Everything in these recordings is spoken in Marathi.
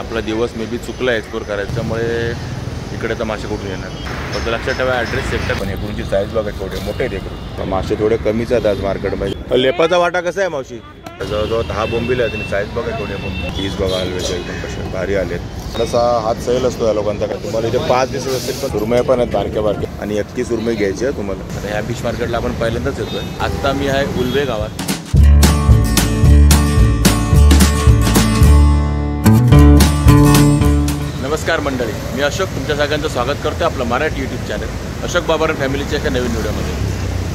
आपला दिवस मे बी चुकला एक्सप्लोर करायचं, त्यामुळे इकडे तर मासे कुठून येणार. फक्त लक्षात ठेवा ॲड्रेस सेक्टर पण एकूणची साईज बघा थोडे मोठे आहेत इकडे. मासे थोडे कमीच आहेत आज मार्केटमध्ये. लेपाचा वाटा कसा आहे मावशी? जवळजवळ 10 बोंबील आहेत आणि साईज बघा थोडे बोंबील. पीस बघा हलवेचे एकदम कसे भारी आलेत. तसा हात सैल असतो या लोकांचा. काय तुम्हाला इथे 5 दिवस असतील पण सुरमई पण आहेत बारक्या बारक्या आणि 31 सुरमई घ्यायची आहे तुम्हाला. आता ह्या फिश मार्केटला आपण पहिल्यांदाच येतोय. आत्ता मी आहे उल्वे गावात. नमस्कार मंडळी, मी अशोक तुमच्या सगळ्यांचं स्वागत करतो आपलं मराठी यूट्यूब चॅनल अशोक बाबर फॅमिलीच्या एका नवीन व्हिडिओमध्ये.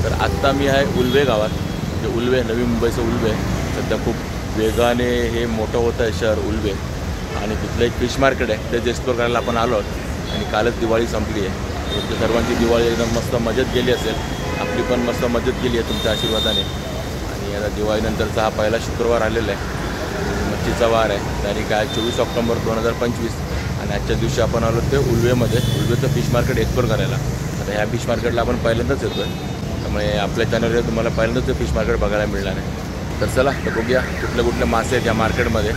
तर आत्ता मी आहे उल्वे गावात, म्हणजे उल्वे नवी मुंबईचं उल्वे. सध्या खूप वेगाने हे मोठं होतं आहे शहर उल्वे आणि तिथलं एक फिश मार्केट आहे ते एक्सप्लोर करायला आपण आलो आहोत. आणि कालच दिवाळी संपली आहे. तुमच्या सर्वांची दिवाळी एकदम मस्त मजेत गेली असेल, आपली पण मस्त मजेत गेली आहे तुमच्या आशीर्वादाने. आणि आता दिवाळीनंतरचा हा पहिला शुक्रवार आलेला आहे, मच्छीचा वार आहे. तारीख आहे 24 ऑक्टोबर 2025 आणि आजच्या दिवशी आपण आलो ते उल्वेमध्ये. उल्वेचं फिश मार्केट एक्सप्लोर करायला. आता ह्या फिश मार्केटला आपण पहिल्यांदाच येतो आहे, त्यामुळे आपल्या चॅनलवर तुम्हाला पहिल्यांदाच ते फिश मार्केट बघायला मिळणार आहे. तर चला तर बघूया कुठले मासे आहेत या मार्केटमध्ये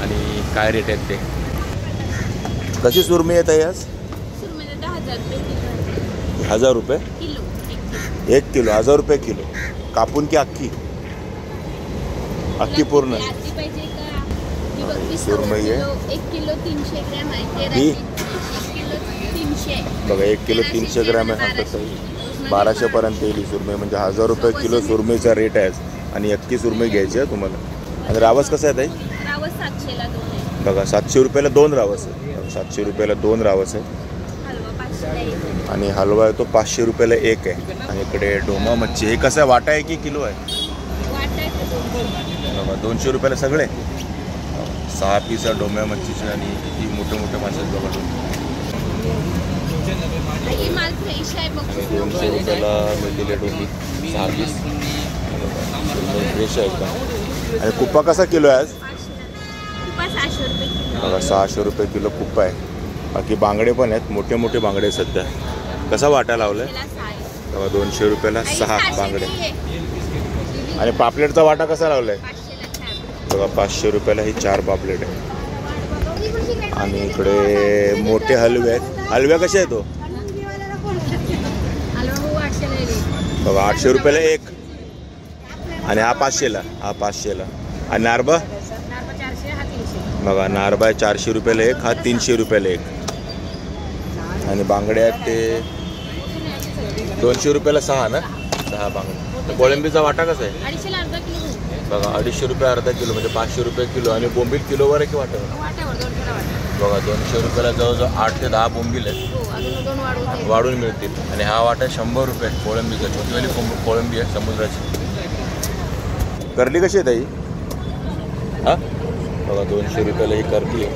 आणि काय रेट आहेत ते. कशी सुरमई येत आहे आज? 1000 रुपये किलो. 1 किलो 1000 रुपये किलो. कापून की अख्खी? अख्खी पूर्ण सुरमई आहे. 1 किलो 300 ग्रॅम आहे. ही 1 किलो 300 बघा 1 किलो 300 ग्रॅम आहे. हा कसं 1200 पर्यंत येईल सुरमई, म्हणजे 1000 रुपये किलो सुरमईचा रेट आहे. आणि 31 सुरमई घ्यायची आहे तुम्हाला. आणि रावस कसं आहे ताई? रावस 700ला 2 आहे बघा 700 रुपयाला 2 रावस आहे. 700 रुपयाला 2 रावस आहे. हलवा 500ला 1 आणि हलवा आहे तो 500 रुपयाला 1 आहे. आणि इकडे डोमा मच्छी हे कसं आहे, वाटा आहे की किलो आहे? वाटा आहे बघा 200 रुपयाला सगळे 6 पीस आहे डोम्या मच्छीचे. आणि किती मोठे मोठे मासे आहेत बघा. ही माल फ्रेश आहे बघ. 200 रुपयाला मिळतील डोमी 6 पीस फ्रेश आहे एकदम. आणि कुप्पा कसा किलो आहे आज? कुप्पा 600 रुपये किलो. बघा 600 रुपये किलो कुप्पा आहे. बाकी बांगडे पण आहेत, मोठे मोठे बांगडे सध्या. कसा वाटा लावलाय? बघा 200 रुपयाला 6 बांगडे. आणि पापलेटचा वाटा कसा लावलाय? बघा 500 रुपयाला ही 4 पापलेट आहे. आणि इकडे मोठे हलवे आहेत. हलव्या कसे आहेत तो? बघा 800 रुपयाला 1. आणि हा 500ला. आणि नारबा बघा नारबा आहे 400 रुपयाला 1, हा 300 रुपयाला 1. आणि बांगडे आहेत ते 200 रुपयाला 6 ना, 6 बांगडे. कोळंबीचा वाटा कसा आहे? बघा 250 रुपये अर्धा किलो, म्हणजे 500 रुपये किलो. आणि बोंबील किलोवर आहे की वाट्यावर? बघा 200 रुपयाला जवळजवळ 8 ते 10 बोंबील आहेत, वाढून मिळतील. आणि हा वाटा 100 रुपये कोळंबीचा. छोटीवाली कोळंबी आहे समुद्राची. करली कशी आहे ताई? हां बघा 200 रुपयाला ही करली आहे.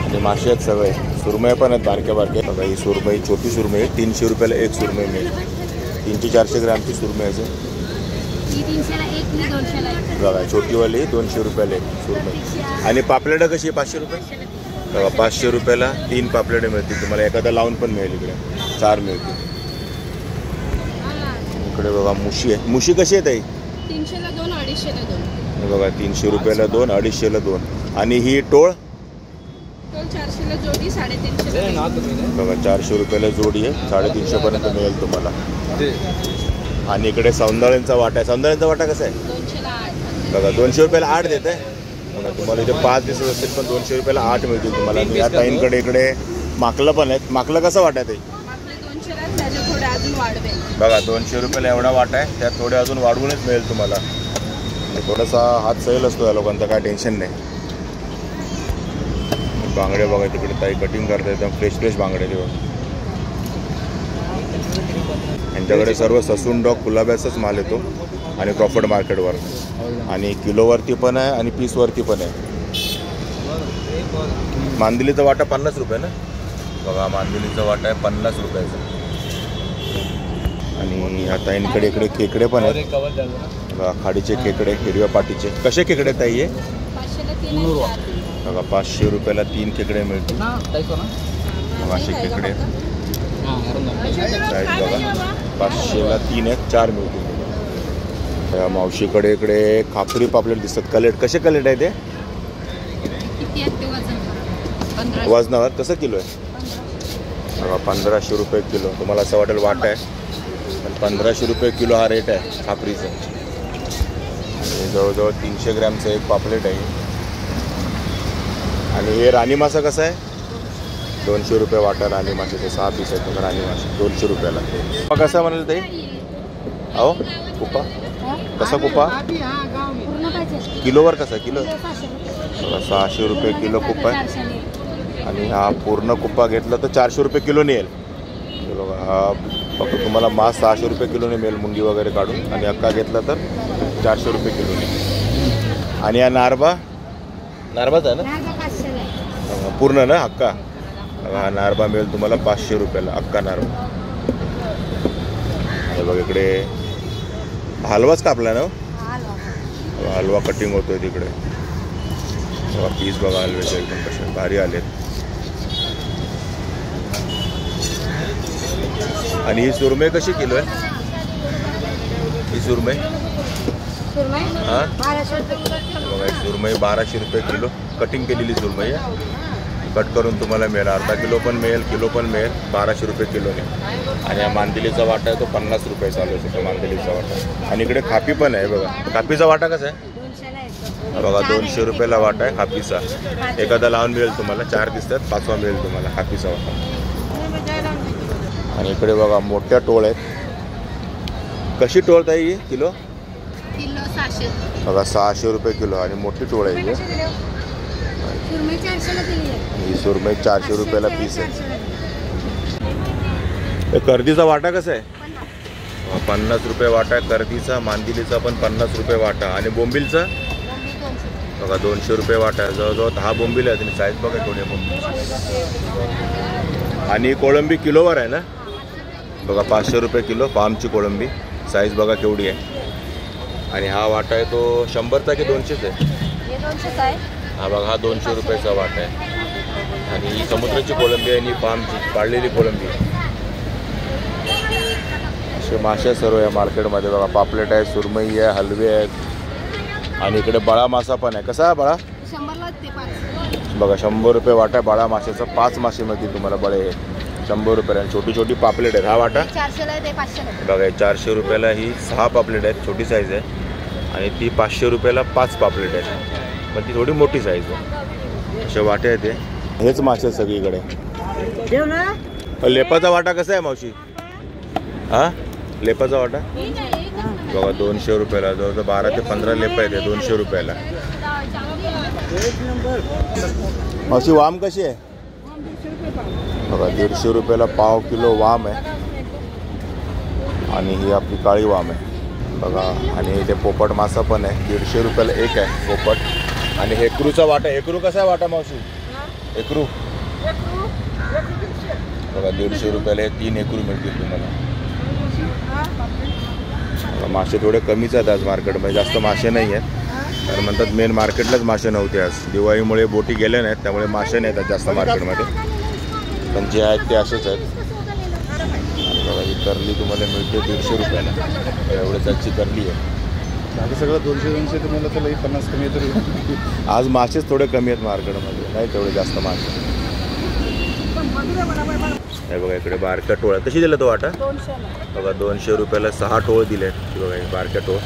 आणि मासे आहेत सगळे. सुरमई पण आहेत बारक्या बारक्या. बघा ही सुरमई छोटी सुरमई आहे, 300 रुपयाला 1 सुरमई मिळेल. 300-400 ग्रॅमची सुरमई आहे. बघा छोटीवाली 200 रुपयाला 1 सुरमई. आणि पापलेटं कशी आहे? 500 रुपये. बघा 500 रुपयाला 3 पापलेटं मिळतील तुम्हाला. एखादा लावून पण मिळेल. इकडे 4 मिळतील. इकडे बघा मुशी आहे. मुशी कशी आहे ताई? 300ला 2, 250ला 2. बघा 300 रुपयाला 2, 250ला 2. आणि ही टोळ? 400ला जोडी 350. बघा 400 रुपयाला जोडी आहे, 350 पर्यंत मिळेल तुम्हाला. आणि इकडे सौंदाळ्यांचा वाटा आहे. सौंदाळ्यांचा वाटा कसा आहे? 200ला 8. बघा 200 रुपयाला 8 देत आहे. तुम्हाला इथे 5 दिवस असतील पण 200 रुपयाला 8 मिळतील तुम्हाला. आणि या टाईमकडे इकडे माकलं पण आहेत. माकलं कसं वाटत आहे? बघा 200 रुपयाला एवढा वाटा आहे, त्यात थोडे अजून वाढवूनच मिळेल तुम्हाला. थोडासा हात सैल असतो या लोकांचा, काय टेन्शन नाही. बांगडे बघा तिकडे ताई कटिंग करतात एकदम फ्रेश बांगडे. तेव्हा यांच्याकडे सर्व ससून डॉग गुलाब्याचाच माल येतो आणि क्रॉफर्ड मार्केटवर. आणि किलोवरती पण आहे आणि पीसवरती पण आहे. मांदिलीचा वाटा 50 रुपये ना. बघा मांदिलीचा वाटा आहे 50 रुपयाचा. आणि ह्या ताईंकडे इकडे खेकडे पण आहेत. बघा खाडीचे खेकडे, हिरव्या पाटीचे. कसे खेकडे ताई आहे? बघा 500 रुपयाला 3 खेकडे मिळतील. बघा असे खेकडे साईज बघा 500ला 3 आहेत, 4 मिळतील. त्या मावशीकडे इकडे खापरी पापलेट दिसतात. कलेट कसे कलेट आहे ते? 1500. वजनावर कसं किलो आहे? 1500 रुपये किलो. तुम्हाला असं वाटेल वाटा आहे, पण 1500 रुपये किलो हा रेट आहे खापरीचा. आणि जवळजवळ 300 ग्रॅमचं एक पापलेट आहे. आणि हे राणी मासा कसा आहे? 200 रुपये वाटा राणी माशाचे. 6 पीस आहेत तुम्हाला राणी मासे 200 रुपयाला. कसा म्हणाल ताई? अहो कुप्पा कसा कुप्पा? किलोवर कसा किलो? 600 रुपये किलो कुप्पा आहे. आणि हा पूर्ण कुप्पा घेतला तर 400 रुपये किलोने येईल. हे बघा, हा फक्त तुम्हाला मास 600 रुपये किलोने मिळेल मुंगी वगैरे काढून. आणि अक्का घेतला तर 400 रुपये किलोने. आणि हा नारबाच आहे ना पूर्ण ना अक्का? हा नारबा मिळेल तुम्हाला 500 रुपयाला अक्का नारबा. हे बघा इकडे हलवाच कापला ना, हलवा कटिंग होतोय तिकडे. पीस बघा हलव्याचे एकदम कसे भारी आलेत. आणि ही सुरमई कशी किलो आहे? ही सुरमई हां बघा, सुरमई 1200 रुपये किलो. कटिंग केलेली सुरमई आहे. कट करून तुम्हाला मिळेल. अर्धा किलो पण मिळेल, किलो पण मिळेल. 1200 रुपये किलोने. आणि हा मांदेलीचा वाटा आहे तो 50 रुपये चालू आहे मांदेलीचा वाटा. आणि इकडे खापी पण आहे बघा. खापीचा वाटा कसा आहे? बघा 200 रुपयाला वाटा आहे खापीचा. एखादा लावून मिळेल तुम्हाला. 4 दिसतात, 5वा मिळेल तुम्हाला खापीचा वाटा. आणि इकडे बघा मोठ्या टोळ आहेत. कशी टोळ ताई ही किलो? किलो 600. बघा 600 रुपये किलो. आणि मोठी टोळ आहे ही. ही सुरमई 400 रुपयाला पीस आहे. कर्दीचा वाटा कसा आहे? 50 रुपये वाटा आहे कर्दीचा. मांदिलीचा पण 50 रुपये वाटा. आणि बोंबिलचा बघा 200 रुपये वाटा आहे. जवळजवळ 10 बोंबिल आहेत. आणि साईज बघा थोडी बोंबिल. आणि कोळंबी किलोवर आहे ना बघा 500 रुपये किलो. फार्मची कोळंबी. साईज बघा केवढी आहे. आणि हा वाटा आहे तो 100चा की 200चा आहे? हा बघा हा 200 रुपयाचा वाटा आहे. आणि ही समुद्राची कोळंबी आहे आणि फार्मची पाळलेली कोळंबी आहे. असे मासे सर्व आहे मार्केटमध्ये बघा. पापलेट आहे, सुरमई आहे, हलवे आहेत. आणि इकडे बळा मासा पण आहे. कसा आहे बळा? 100ला ते 5. बघा 100 रुपये वाटा आहे बाळा माशाचा. 5 मासे मिळतील तुम्हाला बळे 100 रुपयाला. आणि छोटी छोटी पापलेट आहेत. हा वाटा 400ला ते 500ला. बघा 400 रुपयाला ही 6 पापलेट आहेत. छोटी साईज आहे. आणि ती 500 रुपयाला 5 पापलेट आहेत. पण ती थोडी मोठी साईज आहे. असे वाटे आहेत ते. हेच मासे आहेत सगळीकडे. लेपाचा वाटा कसा आहे मावशी? हा लेपाचा वाटा बघा 200 रुपयाला. जवळजवळ 12 ते 15 लेप आहेत 200 रुपयाला. मावशी वाम कशी आहे? बघा 150 रुपयाला पाव किलो वाम आहे. आणि ही आपली काळी वाम आहे बघा. आणि इथे पोपट मासा पण आहे. 150 रुपयाला एक आहे पोपट. आणि हेकरूचा वाटा. हेकरू कसा आहे वाटा मावशी? हेकरू बघा 150 रुपयाला हे 3 हेकरू मिळतील तुम्हाला. मासे थोडे कमीच आहेत आज मार्केटमध्ये. जास्त मासे नाही आहेत. कारण म्हणतात मेन मार्केटलाच मासे नव्हते आज. दिवाळीमुळे बोटी गेल्या नाहीत त्यामुळे मासे नाही आहेत जास्त मार्केटमध्ये. पण जे आहेत ते असेच आहेत. बघा ही करली तुम्हाला मिळते 150 रुपयाला. एवढं त्याची करली आहे. बाकी सगळं 200 तुम्हाला तर 50 कमी तरी. आज मासेच थोडे कमी आहेत मार्केटमध्ये. नाही तेवढे जास्त मासे. हे बघा इकडे बारक्या टोळ्या. कशी दिला तो वाटा? 200ला. बघा 200 रुपयाला 6 टोळ दिले आहेत. बघा हे बारक्या टोळ.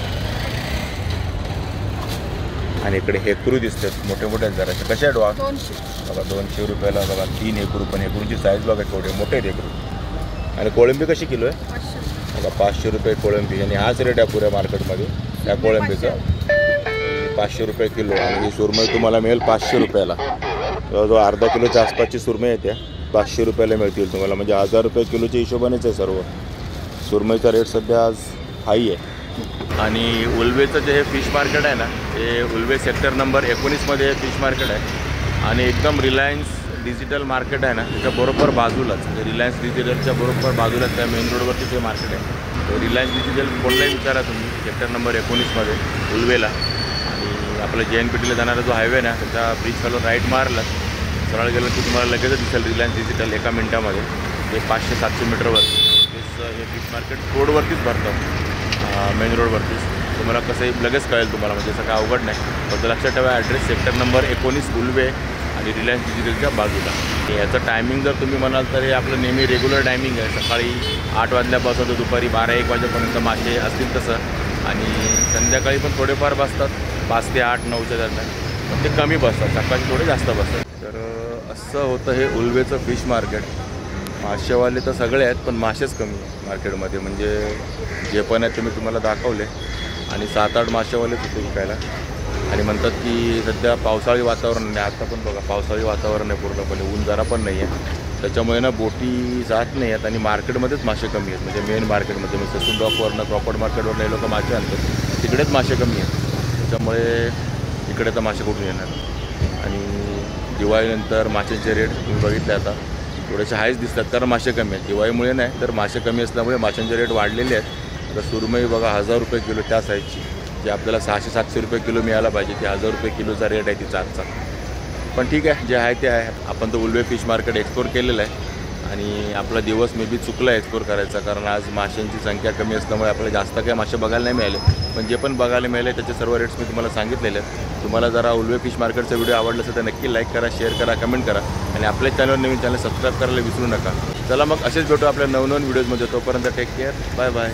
आणि इकडे हेकरू दिसतात मोठे मोठे जरा. कशा आहेत वा? 200. बघा 200 रुपयाला बघा 3 हेकरू. पण हेकरूची साईज बघा थोडे मोठे आहेत हेकरू. आणि कोळंबी कशी किलो आहे? 500. बघा 500 रुपये कोळंबी. आणि हाच रेट आहे पुऱ्या मार्केटमध्ये त्या कोळंबीचा. 500 रुपये किलो. आणि ही सुरमई तुम्हाला मिळेल 500 रुपयाला. जवळजवळ अर्धा किलोच्या आसपासची सुरमई येते. 500 रुपयाला मिळतील तुम्हाला. म्हणजे 1000 रुपये किलोच्या हिशोबानेच आहे सर्व. सुरमईचा रेट सध्या आज हाई आहे. आणि उल्वेचं जे हे फिश मार्केट आहे ना हे उल्वे सेक्टर नंबर 19मध्ये फिश मार्केट आहे. आणि एकदम रिलायन्स डिजिटल मार्केट आहे ना त्याच्या बरोबर बाजूलाच. रिलायन्स डिजिटलच्या बरोबर बाजूलाच त्या मेन रोडवरती ते मार्केट आहे. रिलायन्स डिजिटल कोणलाही विचारा तुम्ही सेक्टर नंबर 19मध्ये उल्वेला. आणि आपलं JNPTला जाणारा जो हायवे ना त्याच्या ब्रिज खालून राईट मारला सरळ गेलं की तुम्हाला लगेचच दिसेल रिलायन्स डिजिटल एका मिनटामध्ये. ते 500-700 मीटरवर तेच हे फिश मार्केट रोडवरतीच भरतं. मेन रोडवरतीच. तुम्हाला कसंही लगेच कळेल तुम्हाला. म्हणजे असं काय अवघड नाही. फक्त लक्षात ठेवा ॲड्रेस सेक्टर नंबर 19 उल्वे. आणि आणि रिलायन्स डिजिटलच्या बाजूला. याचं टायमिंग जर तुम्ही म्हणाल तर हे आपलं नेहमी रेग्युलर टायमिंग आहे. सकाळी 8 वाजल्यापासून तर दुपारी 12-1 वाजेपर्यंत मासे असतील तसं, आणि संध्याकाळी पण थोडेफार बसतात 5 ते 8, 9च्या दरम्यान, पण ते कमी बसतात, सकाळी थोडे जास्त बसतात. तर असं होतं हे उल्वेचं फिश मार्केट. मासेवाले तर सगळे आहेत, पण मासेच कमी आहे मार्केटमध्ये. म्हणजे जे पण आहेत ते मी तुम्हाला दाखवले, आणि 7-8 मासेवालेच होते विकायला. आणि म्हणतात की सध्या पावसाळी वातावरण नाही. आता पण बघा पावसाळी वातावरण आहे पूर्णपणे, ऊन जरा पण नाही आहे. त्याच्यामुळे ना बोटी जात नाही आहेत आणि मार्केटमध्येच मासे कमी आहेत. म्हणजे मेन मार्केटमध्ये म्हणजे ससून डॉकवरनं क्रॉफर्ड मार्केटवरनं हे लोक मासे आणतात, तिकडेच मासे कमी आहेत. त्याच्यामुळे इकडे तर मासे कुठून येणार. आणि दिवाळीनंतर माशांचे रेट तुम्ही बघितले आता थोडेसे हायच दिसतात, कारण मासे कमी आहेत. दिवाळीमुळे नाही तर मासे कमी असल्यामुळे माशांचे रेट वाढलेले आहेत. आता सुरमई बघा 1000 रुपये किलो त्या साईजची, जे आपल्याला 600-700 रुपये किलो मिळायला पाहिजे, ते 1000 रुपये किलोचा रेट आहे तिचा आजचा. पण ठीक आहे, जे आहे ते आहे. आपण तर उल्वे फिश मार्केट एक्सप्लोर केलेलं आहे, आणि आपला दिवस मे बी चुकला एक्सप्लोर करायचा, कारण आज माशांची संख्या कमी असल्यामुळे आपल्याला जास्त काही मासे बघायला नाही मिळाले. पण जे पण बघायला मिळाले त्याचे सर्व रेट्स मी तुम्हाला सांगितलेले आहेत. तुम्हाला जरा उल्वे फिश मार्केटचा व्हिडिओ आवडला असेल तर नक्की लाईक करा, शेअर करा, कमेंट करा, आणि आपल्या चॅनल नवीन चॅनल सबस्क्राईब करायला विसरू नका. चला मग असेच भेटू आपल्या नवनवीन व्हिडिओजमध्ये. तोपर्यंत टेक केअर, बाय बाय.